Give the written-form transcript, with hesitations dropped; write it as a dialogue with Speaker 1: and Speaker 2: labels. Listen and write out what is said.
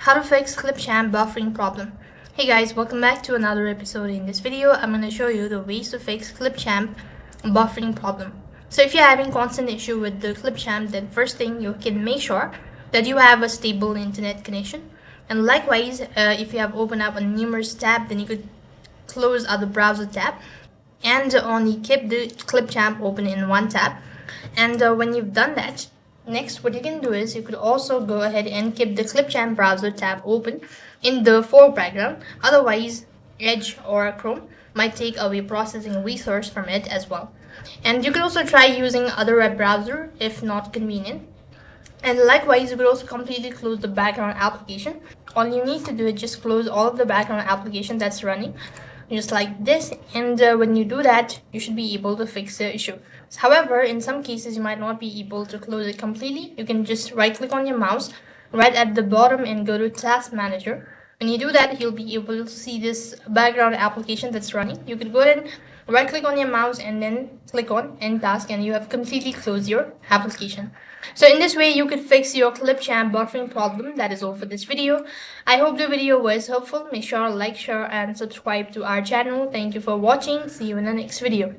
Speaker 1: How to fix Clipchamp buffering problem. Hey guys, welcome back to another episode. In this video, I'm going to show you the ways to fix Clipchamp buffering problem. So if you're having constant issue with the Clipchamp, then first thing you can make sure that you have a stable internet connection. And likewise, if you have opened up a numerous tab, then you could close other browser tab and only keep the Clipchamp open in one tab. And when you've done that, next, what you can do is you could also go ahead and keep the Clipchamp browser tab open in the background. Otherwise, Edge or Chrome might take away processing resource from it as well. And you could also try using other web browser if not convenient. And likewise, you could also completely close the background application. All you need to do is just close all of the background application that's running, just like this. And when you do that, you should be able to fix the issue. However, in some cases, you might not be able to close it completely. You can just right click on your mouse right at the bottom and go to Task Manager. When you do that, you'll be able to see this background application that's running. You can go ahead and right click on your mouse and then click on End Task, and you have completely closed your application. So in this way, you could fix your Clipchamp buffering problem. That is all for this video. I hope the video was helpful. Make sure to like, share, and subscribe to our channel. Thank you for watching. See you in the next video.